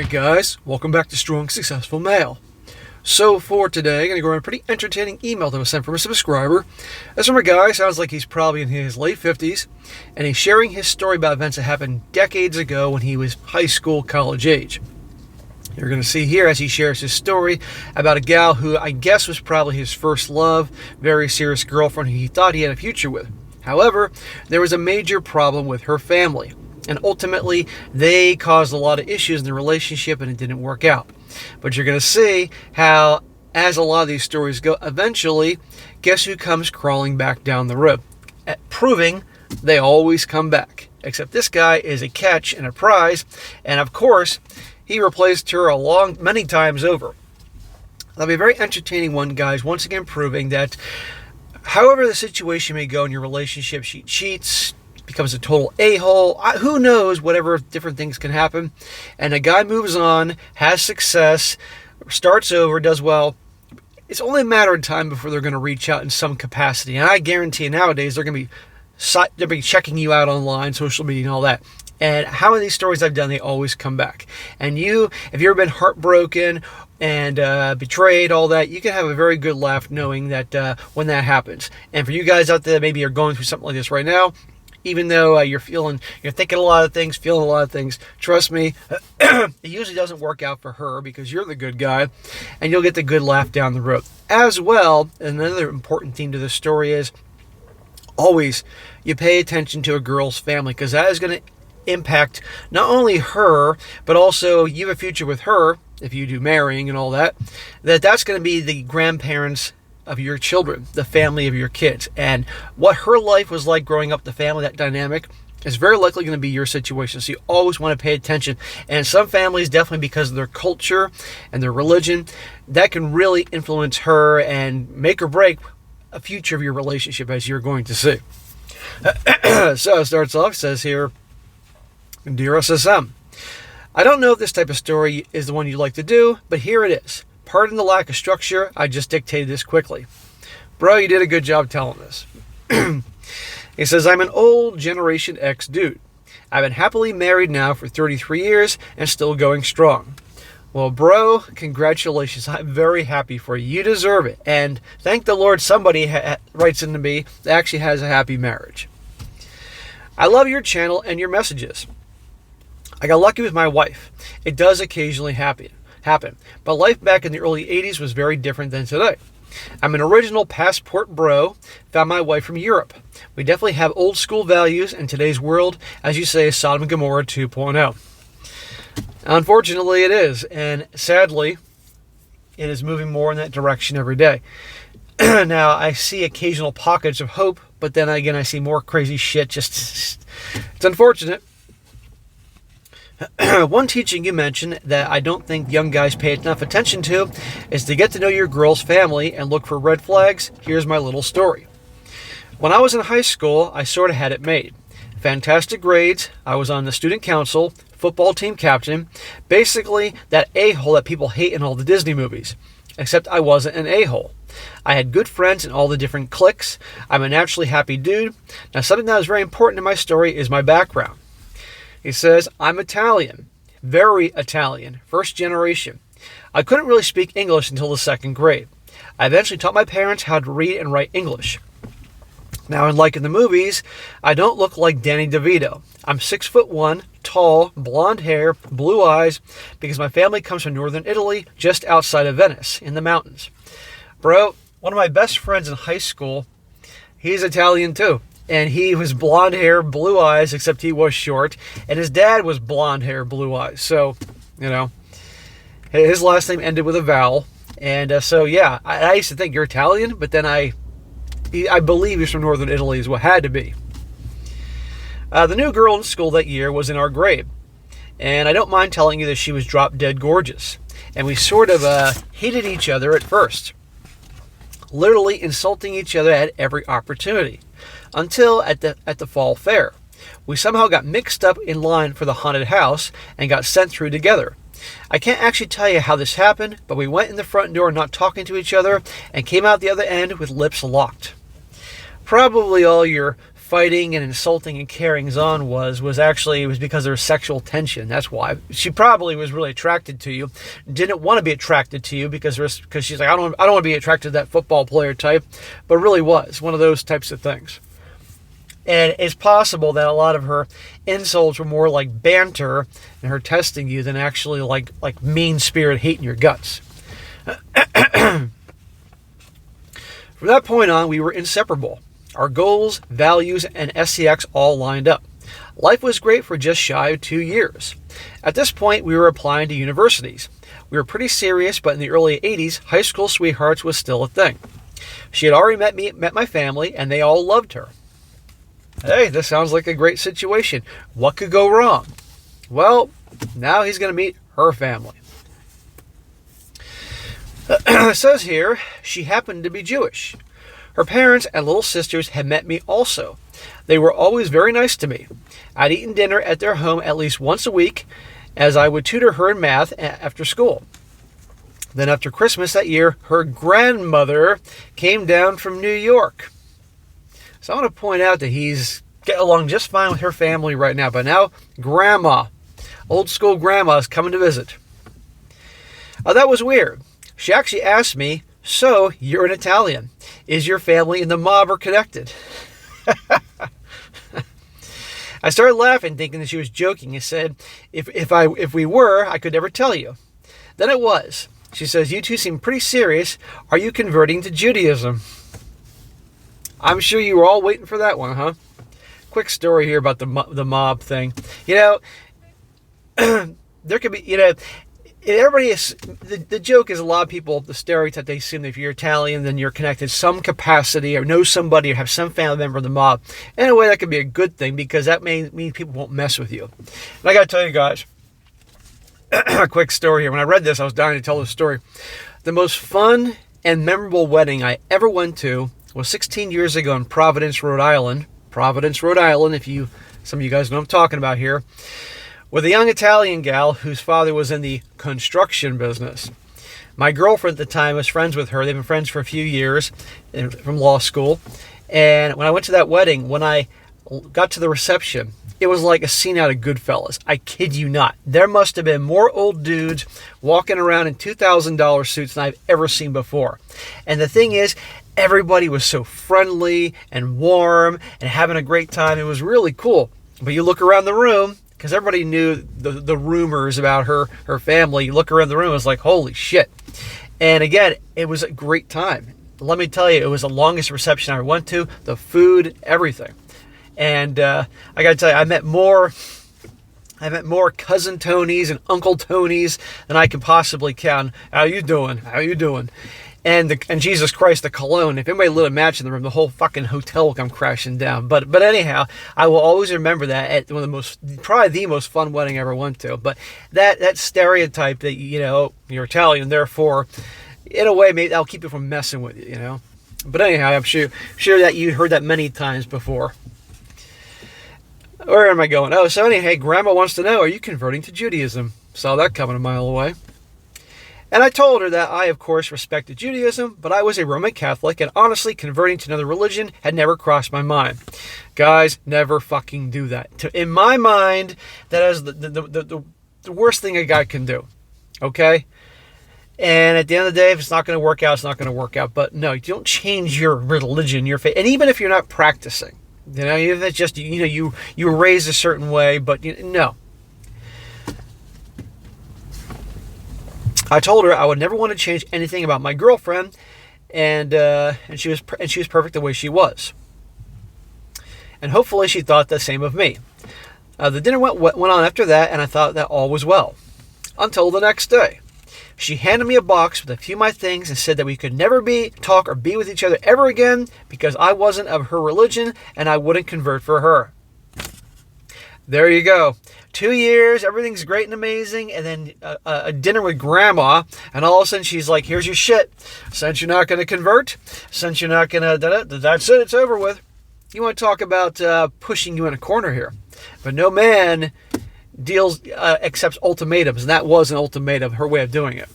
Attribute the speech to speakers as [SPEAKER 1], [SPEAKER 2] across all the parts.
[SPEAKER 1] guys, welcome back to Strong Successful Male. So for today, I'm going to go over a pretty entertaining email that was sent from a subscriber. This from a guy, sounds like he's probably in his late 50s, and he's sharing his story about events that happened decades ago when he was high school, college age. You're going to see here as he shares his story about a gal who I guess was probably his first love, very serious girlfriend who he thought he had a future with. However, there was a major problem with her family, and ultimately they caused a lot of issues in the relationship and it didn't work out. But you're going to see how, as a lot of these stories go, eventually, guess who comes crawling back down the road? Proving they always come back. Except this guy is a catch and a prize, and of course, he replaced her many times over. That'll be a very entertaining one, guys, once again proving that however the situation may go in your relationship, she cheats, becomes a total a-hole, who knows, whatever different things can happen, and a guy moves on, has success, starts over, does well. It's only a matter of time before they're going to reach out in some capacity, and I guarantee you nowadays they're going to be checking you out online, social media and all that. And how many of these stories I've done, they always come back. And you, if you've ever been heartbroken and betrayed, all that, you can have a very good laugh knowing that when that happens. And for you guys out there that maybe are going through something like this right now, even though you're thinking a lot of things, feeling a lot of things, trust me, it usually doesn't work out for her because you're the good guy, and you'll get the good laugh down the road. As well, another important theme to this story is always you pay attention to a girl's family, because that is going to impact not only her, but also you have a future with her, if you do marrying and all that, that's going to be the grandparents of your children, the family of your kids. And what her life was like growing up, the family, that dynamic, is very likely going to be your situation. So you always want to pay attention. And some families, definitely because of their culture and their religion, that can really influence her and make or break a future of your relationship, as you're going to see. So it starts off, says here, Dear SSM, I don't know if this type of story is the one you'd like to do, but here it is. Pardon the lack of structure, I just dictated this quickly. Bro, you did a good job telling this. He says, I'm an old Generation X dude. I've been happily married now for 33 years and still going strong. Well, bro, congratulations. I'm very happy for you. You deserve it. And thank the Lord somebody writes into me that actually has a happy marriage. I love your channel and your messages. I got lucky with my wife. It does occasionally happen. But life back in the early 80s was very different than today. I'm an original passport bro, found my wife from Europe. We definitely have old school values in today's world, as you say, Sodom and Gomorrah 2.0. Unfortunately, it is, and sadly, it is moving more in that direction every day. Now, I see occasional pockets of hope, but then again, I see more crazy shit. It's unfortunate. One teaching you mentioned that I don't think young guys pay enough attention to is to get to know your girl's family and look for red flags. Here's my little story. When I was in high school, I sort of had it made. Fantastic grades, I was on the student council, football team captain, basically that a-hole that people hate in all the Disney movies. Except I wasn't an a-hole. I had good friends in all the different cliques. I'm a naturally happy dude. Now, something that was very important in my story is my background. He says, I'm Italian, very Italian, first generation. I couldn't really speak English until the second grade. I eventually taught my parents how to read and write English. Now, unlike in the movies, I don't look like Danny DeVito. I'm 6'1", tall, blonde hair, blue eyes, because my family comes from northern Italy, just outside of Venice, in the mountains. Bro, one of my best friends in high school, he's Italian too. And he was blonde hair, blue eyes, except he was short. And his dad was blonde hair, blue eyes. So, his last name ended with a vowel. And so, yeah, I used to think you're Italian, but then I believe he's from northern Italy is what had to be. The new girl in school that year was in our grade. And I don't mind telling you that she was drop dead gorgeous. And we sort of hated each other at first. Literally insulting each other at every opportunity. Until at the fall fair. We somehow got mixed up in line for the haunted house and got sent through together. I can't actually tell you how this happened, but we went in the front door not talking to each other and came out the other end with lips locked. Probably all your fighting and insulting and carryings on was actually, it was because there was sexual tension. That's why. She probably was really attracted to you, didn't want to be attracted to you because she's like, I don't want to be attracted to that football player type, but really was one of those types of things. And it's possible that a lot of her insults were more like banter and her testing you than actually like mean spirit hate in your guts. From that point on, we were inseparable. Our goals, values, and SCX all lined up. Life was great for just shy of 2 years. At this point, we were applying to universities. We were pretty serious, but in the early 80s, high school sweethearts was still a thing. She had already met my family, and they all loved her. Hey, this sounds like a great situation. What could go wrong? Well, now he's going to meet her family. It says here, she happened to be Jewish. Her parents and little sisters had met me also. They were always very nice to me. I'd eaten dinner at their home at least once a week, as I would tutor her in math after school. Then after Christmas that year, her grandmother came down from New York. So I want to point out that he's getting along just fine with her family right now. But now, Grandma, old school Grandma, is coming to visit. That was weird. She actually asked me, so you're an Italian. Is your family and the mob are connected? I started laughing, thinking that she was joking. I said, if we were, I could never tell you. Then it was. She says, you two seem pretty serious. Are you converting to Judaism? I'm sure you were all waiting for that one, huh? Quick story here about the mob thing. You know, there could be, you know, everybody is, the joke is a lot of people, the stereotype, they assume that if you're Italian, then you're connected to some capacity or know somebody or have some family member of the mob. In a way, that could be a good thing because that may mean people won't mess with you. And I got to tell you guys, a quick story here. When I read this, I was dying to tell this story. The most fun and memorable wedding I ever went to was 16 years ago in Providence, Rhode Island. Providence, Rhode Island, some of you guys know what I'm talking about here. With a young Italian gal whose father was in the construction business. My girlfriend at the time was friends with her. They've been friends for a few years from law school. And when I went to that wedding, when I got to the reception, it was like a scene out of Goodfellas. I kid you not. There must have been more old dudes walking around in $2,000 suits than I've ever seen before. And the thing is, everybody was so friendly and warm and having a great time. It was really cool. But you look around the room, because everybody knew the rumors about her family. You look around the room, it's like, holy shit. And again, it was a great time. Let me tell you, it was the longest reception I ever went to. The food, everything. And I got to tell you, I met more cousin Tonys and Uncle Tonys than I could possibly count. How you doing? How you doing? And Jesus Christ, the cologne. If anybody lit a match in the room, the whole fucking hotel will come crashing down. But anyhow, I will always remember that at one of probably the most fun wedding I ever went to. But that stereotype that, you know, you're Italian, therefore, in a way, maybe that'll keep you from messing with you, you know. But anyhow, I'm sure that you heard that many times before. Where am I going? Oh, so anyway, Grandma wants to know, are you converting to Judaism? Saw that coming a mile away. And I told her that I, of course, respected Judaism, but I was a Roman Catholic, and honestly, converting to another religion had never crossed my mind. Guys, never fucking do that. In my mind, that is the worst thing a guy can do. Okay? And at the end of the day, if it's not going to work out, it's not going to work out. But no, you don't change your religion, your faith. And even if you're not practicing, you know, even if it's just, you know, you were raised a certain way, but no. I told her I would never want to change anything about my girlfriend, and she was perfect the way she was. And hopefully she thought the same of me. The dinner went on after that, and I thought that all was well. Until the next day. She handed me a box with a few of my things and said that we could never talk or be with each other ever again because I wasn't of her religion and I wouldn't convert for her. There you go. 2 years, everything's great and amazing, and then a dinner with Grandma, and all of a sudden she's like, here's your shit. Since you're not going to convert, since you're not going to, that's it, it's over with. You want to talk about pushing you in a corner here. But no man accepts ultimatums, and that was an ultimatum, her way of doing it.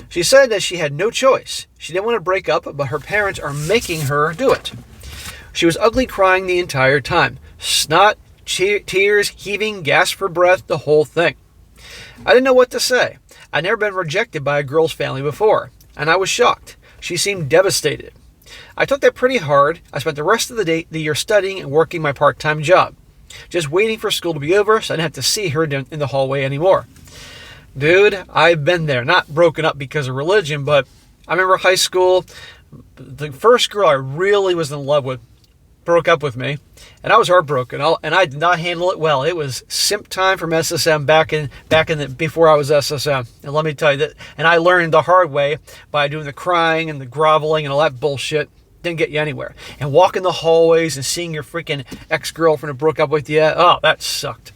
[SPEAKER 1] She said that she had no choice. She didn't want to break up, but her parents are making her do it. She was ugly crying the entire time. Snot, tears, heaving, gasp for breath, the whole thing. I didn't know what to say. I'd never been rejected by a girl's family before, and I was shocked. She seemed devastated. I took that pretty hard. I spent the rest of the year studying and working my part-time job, just waiting for school to be over so I didn't have to see her in the hallway anymore. Dude, I've been there. Not broken up because of religion, but I remember high school, the first girl I really was in love with broke up with me, and I was heartbroken, and I did not handle it well. It was simp time from SSM before I was SSM, and let me tell you that. And I learned the hard way by doing the crying and the groveling and all that bullshit. Didn't get you anywhere. And walking the hallways and seeing your freaking ex-girlfriend who broke up with you, oh, that sucked.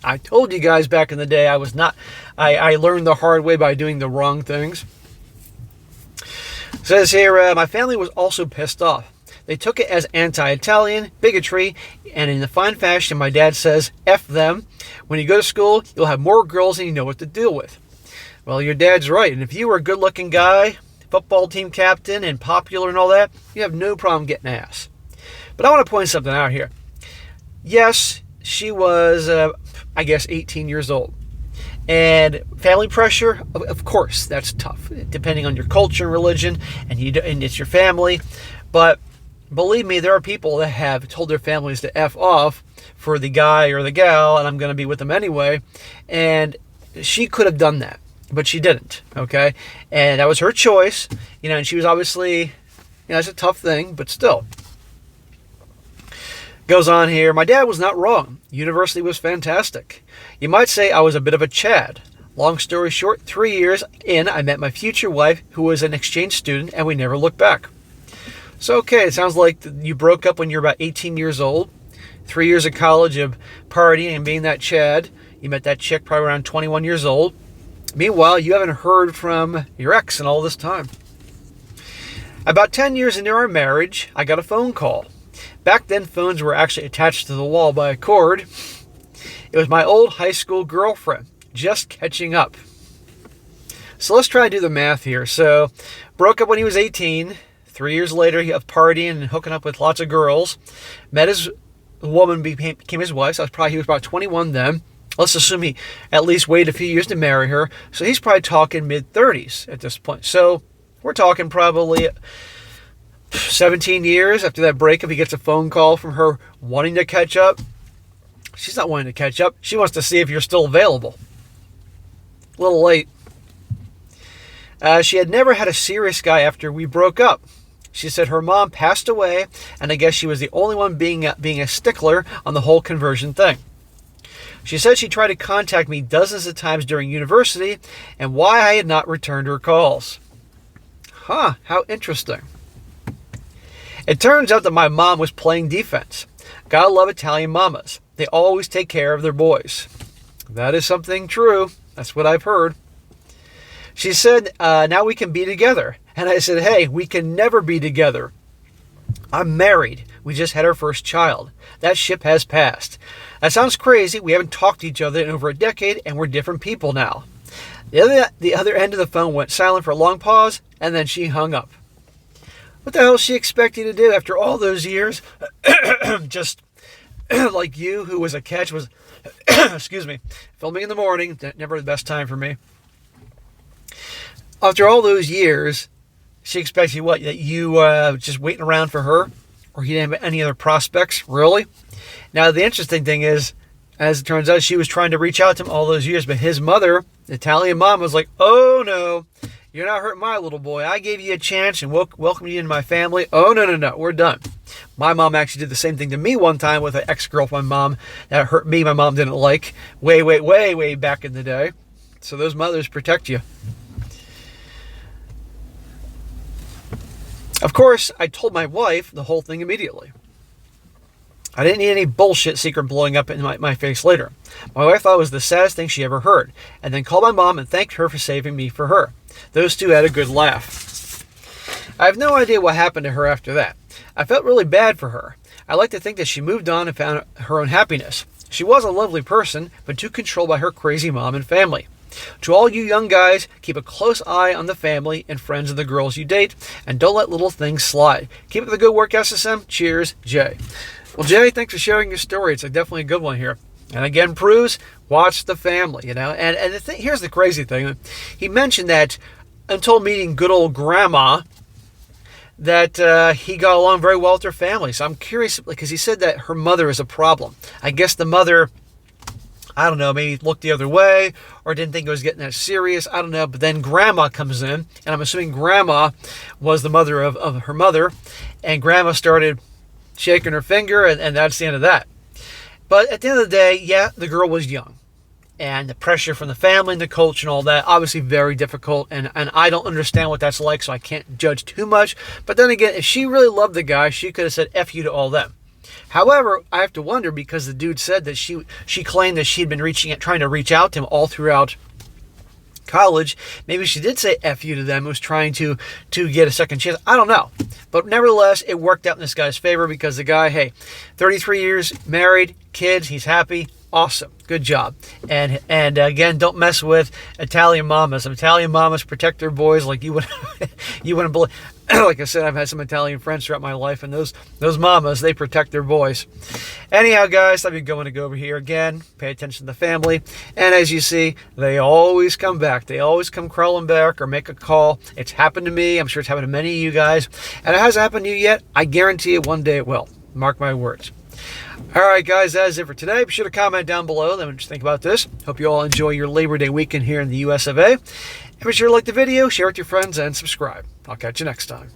[SPEAKER 1] I told you guys back in the day I learned the hard way by doing the wrong things. It says here, my family was also pissed off. They took it as anti-Italian, bigotry, and in the fine fashion, my dad says, F them. When you go to school, you'll have more girls than you know what to deal with. Well, your dad's right. And if you were a good-looking guy, football team captain, and popular and all that, you have no problem getting ass. But I want to point something out here. Yes, she was, 18 years old. And family pressure, of course, that's tough, depending on your culture and religion, and it's your family. But believe me, there are people that have told their families to F off for the guy or the gal, and I'm going to be with them anyway. And she could have done that, but she didn't, okay? And that was her choice, and she was obviously, it's a tough thing, but still. Goes on here, my dad was not wrong. University was fantastic. You might say I was a bit of a Chad. Long story short, 3 years in, I met my future wife, who was an exchange student, and we never looked back. So, okay, it sounds like you broke up when you were about 18 years old. 3 years of college of partying and being that Chad. You met that chick probably around 21 years old. Meanwhile, you haven't heard from your ex in all this time. About 10 years into our marriage, I got a phone call. Back then, phones were actually attached to the wall by a cord. It was my old high school girlfriend, just catching up. So let's try to do the math here. So, broke up when he was 18. 3 years later, he was partying and hooking up with lots of girls. Met his woman, became his wife. So he was about 21 then. Let's assume he at least waited a few years to marry her. So he's probably talking mid-30s at this point. So we're talking probably 17 years after that breakup, he gets a phone call from her wanting to catch up. She's not wanting to catch up. She wants to see if you're still available. A little late. She had never had a serious guy after we broke up. She said her mom passed away, and I guess she was the only one being a stickler on the whole conversion thing. She said she tried to contact me dozens of times during university, and why I had not returned her calls. Huh, how interesting. It turns out that my mom was playing defense. Gotta love Italian mamas. They always take care of their boys. That is something true. That's what I've heard. She said, now we can be together. And I said, hey, we can never be together. I'm married. We just had our first child. That ship has passed. That sounds crazy. We haven't talked to each other in over a decade, and we're different people now. The other end of the phone went silent for a long pause, and then she hung up. What the hell is she expecting to do after all those years? Just like you, who was a catch, was, excuse me, filming in the morning. Never the best time for me. After all those years, she expects you what? That you just waiting around for her? Or you didn't have any other prospects? Really? Now, the interesting thing is, as it turns out, she was trying to reach out to him all those years, but his mother, the Italian mom, was like, oh no, you're not hurting my little boy. I gave you a chance and welcomed you into my family. Oh, no, we're done. My mom actually did the same thing to me one time with an ex-girlfriend mom that hurt me. My mom didn't like way back in the day. So those mothers protect you. Of course, I told my wife the whole thing immediately. I didn't need any bullshit secret blowing up in my face later. My wife thought it was the saddest thing she ever heard, and then called my mom and thanked her for saving me for her. Those two had a good laugh. I have no idea what happened to her after that. I felt really bad for her. I like to think that she moved on and found her own happiness. She was a lovely person, but too controlled by her crazy mom and family. To all you young guys, keep a close eye on the family and friends of the girls you date, and don't let little things slide. Keep up the good work, SSM. Cheers, Jay. Well, Jay, thanks for sharing your story. It's definitely a good one here. And again, proves, watch the family, you know. And here's the crazy thing. He mentioned that until meeting good old grandma, that he got along very well with her family. So I'm curious, because he said that her mother is a problem. I guess the mother, I don't know, maybe looked the other way or didn't think it was getting that serious. I don't know. But then grandma comes in, and I'm assuming grandma was the mother of her mother, and grandma started shaking her finger, and that's the end of that. But at the end of the day, yeah, the girl was young. And the pressure from the family and the coach and all that, obviously very difficult. And I don't understand what that's like, so I can't judge too much. But then again, if she really loved the guy, she could have said F you to all them. However, I have to wonder, because the dude said that she claimed that she'd been trying to reach out to him all throughout college. Maybe she did say F you to them, was trying to get a second chance. I don't know. But nevertheless, it worked out in this guy's favor, because the guy, hey, 33 years, married, kids, he's happy. Awesome. Good job. And again, don't mess with Italian mamas. Italian mamas protect their boys like you wouldn't believe. Like I said, I've had some Italian friends throughout my life, and those mamas, they protect their boys. Anyhow, guys, I'm going to go over here again. Pay attention to the family. And as you see, they always come back. They always come crawling back or make a call. It's happened to me. I'm sure it's happened to many of you guys. And it hasn't happened to you yet. I guarantee you one day it will. Mark my words. All right, guys, that is it for today. Be sure to comment down below. Let me just think about this. Hope you all enjoy your Labor Day weekend here in the US of A. And be sure to like the video, share it with your friends, and subscribe. I'll catch you next time.